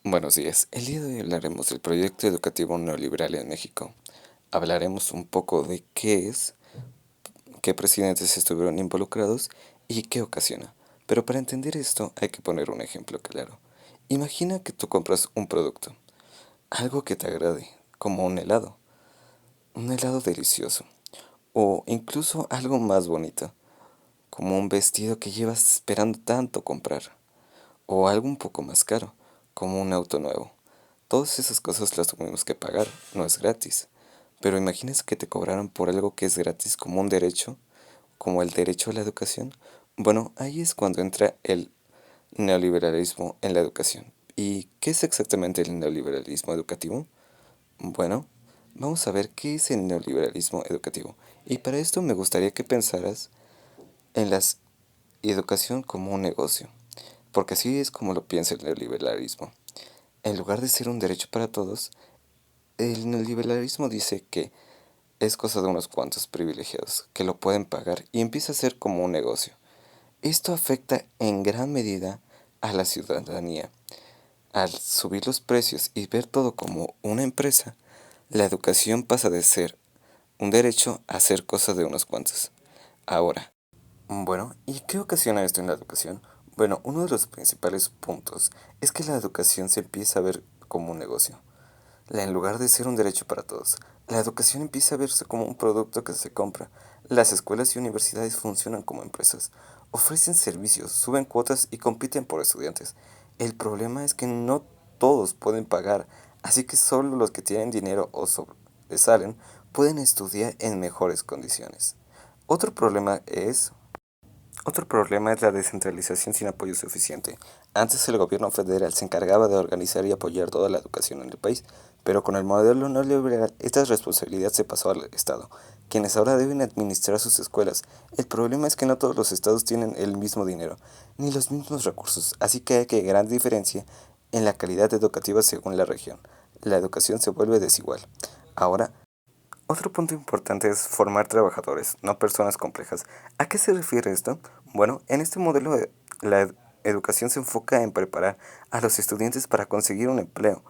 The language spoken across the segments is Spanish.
Buenos días. El día de hoy hablaremos del proyecto educativo neoliberal en México. Hablaremos un poco de qué es, qué presidentes estuvieron involucrados y qué ocasiona. Pero para entender esto hay que poner un ejemplo claro. Imagina que tú compras un producto, algo que te agrade, como un helado delicioso, o incluso algo más bonito, como un vestido que llevas esperando tanto comprar. O algo un poco más caro, como un auto nuevo. Todas esas cosas las tuvimos que pagar, no es gratis. Pero imagines que te cobraran por algo que es gratis como un derecho, como el derecho a la educación. Bueno, ahí es cuando entra el neoliberalismo en la educación. ¿Y qué es exactamente el neoliberalismo educativo? Bueno, vamos a ver qué es el neoliberalismo educativo. Y para esto me gustaría que pensaras en la educación como un negocio. Porque así es como lo piensa el neoliberalismo. En lugar de ser un derecho para todos, el neoliberalismo dice que es cosa de unos cuantos privilegiados que lo pueden pagar y empieza a ser como un negocio. Esto afecta en gran medida a la ciudadanía. Al subir los precios y ver todo como una empresa, la educación pasa de ser un derecho a ser cosa de unos cuantos. Ahora, bueno, ¿y qué ocasiona esto en la educación? Bueno, uno de los principales puntos es que la educación se empieza a ver como un negocio. En lugar de ser un derecho para todos, la educación empieza a verse como un producto que se compra. Las escuelas y universidades funcionan como empresas. Ofrecen servicios, suben cuotas y compiten por estudiantes. El problema es que no todos pueden pagar, así que solo los que tienen dinero o sobresalen pueden estudiar en mejores condiciones. Otro problema es otro problema es la descentralización sin apoyo suficiente. Antes el gobierno federal se encargaba de organizar y apoyar toda la educación en el país, pero con el modelo neoliberal esta responsabilidad se pasó al Estado, quienes ahora deben administrar sus escuelas. El problema es que no todos los estados tienen el mismo dinero, ni los mismos recursos, así que hay que gran diferencia en la calidad educativa según la región. La educación se vuelve desigual. Ahora, otro punto importante es formar trabajadores, no personas complejas. ¿A qué se refiere esto? Bueno, en este modelo la educación se enfoca en preparar a los estudiantes para conseguir un empleo,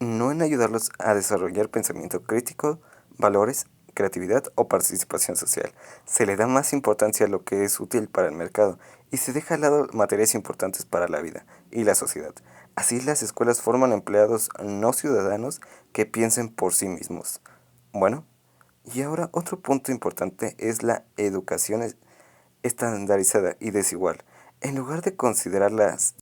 no en ayudarlos a desarrollar pensamiento crítico, valores, creatividad o participación social. Se le da más importancia a lo que es útil para el mercado y se deja al lado materias importantes para la vida y la sociedad. Así las escuelas forman empleados no ciudadanos que piensen por sí mismos. Bueno, y ahora otro punto importante es la educación estandarizada y desigual. En lugar de considerar las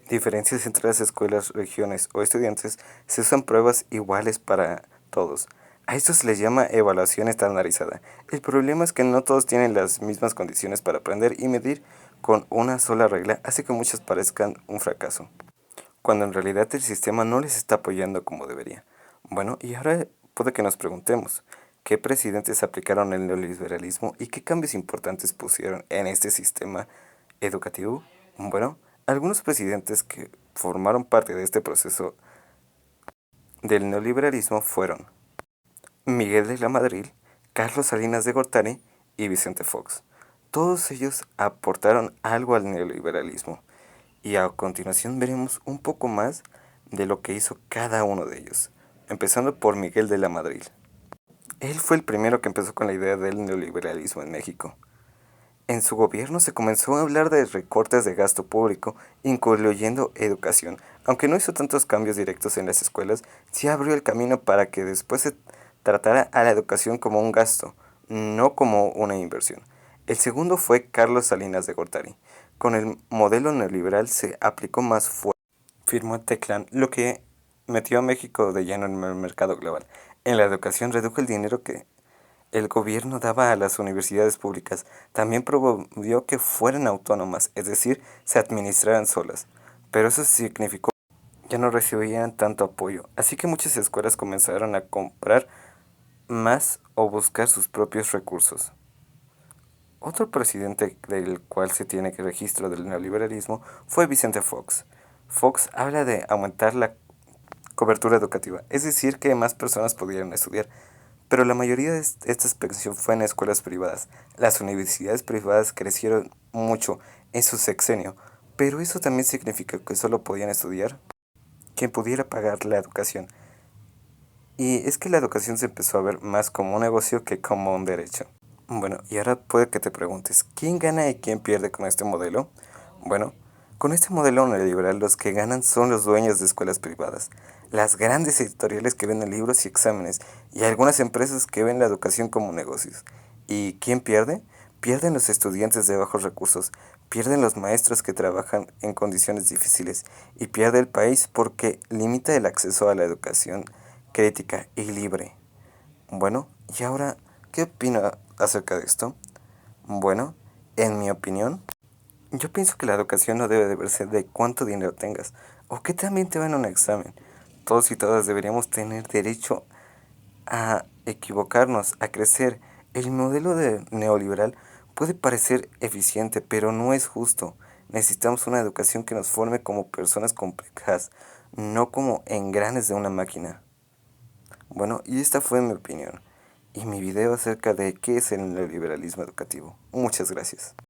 diferencias entre las escuelas, regiones o estudiantes, se usan pruebas iguales para todos. A esto se les llama evaluación estandarizada. El problema es que no todos tienen las mismas condiciones para aprender y medir con una sola regla hace que muchos parezcan un fracaso, cuando en realidad el sistema no les está apoyando como debería. Bueno, y ahora puede que nos preguntemos, ¿qué presidentes aplicaron el neoliberalismo y qué cambios importantes pusieron en este sistema educativo? Bueno, algunos presidentes que formaron parte de este proceso del neoliberalismo fueron Miguel de la Madrid, Carlos Salinas de Gortari y Vicente Fox. Todos ellos aportaron algo al neoliberalismo y a continuación veremos un poco más de lo que hizo cada uno de ellos, empezando por Miguel de la Madrid. Él fue el primero que empezó con la idea del neoliberalismo en México. En su gobierno se comenzó a hablar de recortes de gasto público, incluyendo educación. Aunque no hizo tantos cambios directos en las escuelas, sí abrió el camino para que después se tratara a la educación como un gasto, no como una inversión. El segundo fue Carlos Salinas de Gortari. Con el modelo neoliberal se aplicó más fuerte. Firmó Teclan, lo que metió a México de lleno en el mercado global. En la educación redujo el dinero que el gobierno daba a las universidades públicas. También promovió que fueran autónomas, es decir, se administraran solas. Pero eso significó que ya no recibían tanto apoyo. Así que muchas escuelas comenzaron a comprar más o buscar sus propios recursos. Otro presidente del cual se tiene registro del neoliberalismo fue Vicente Fox. Fox habla de aumentar la cobertura educativa, es decir, que más personas pudieran estudiar. Pero la mayoría de esta expansión fue en escuelas privadas. Las universidades privadas crecieron mucho en su sexenio, pero eso también significa que solo podían estudiar quien pudiera pagar la educación. Y es que la educación se empezó a ver más como un negocio que como un derecho. Bueno, y ahora puede que te preguntes, ¿quién gana y quién pierde con este modelo? Bueno, con este modelo neoliberal los que ganan son los dueños de escuelas privadas, las grandes editoriales que venden libros y exámenes, y algunas empresas que ven la educación como negocios. ¿Y quién pierde? Pierden los estudiantes de bajos recursos, pierden los maestros que trabajan en condiciones difíciles, y pierde el país porque limita el acceso a la educación crítica y libre. Bueno, y ahora, ¿qué opina acerca de esto? Bueno, en mi opinión, yo pienso que la educación no debe de verse de cuánto dinero tengas o qué también te va en un examen. Todos y todas deberíamos tener derecho a equivocarnos, a crecer. El modelo de neoliberal puede parecer eficiente, pero no es justo. Necesitamos una educación que nos forme como personas complejas, no como engranes de una máquina. Bueno, y esta fue mi opinión y mi video acerca de qué es el neoliberalismo educativo. Muchas gracias.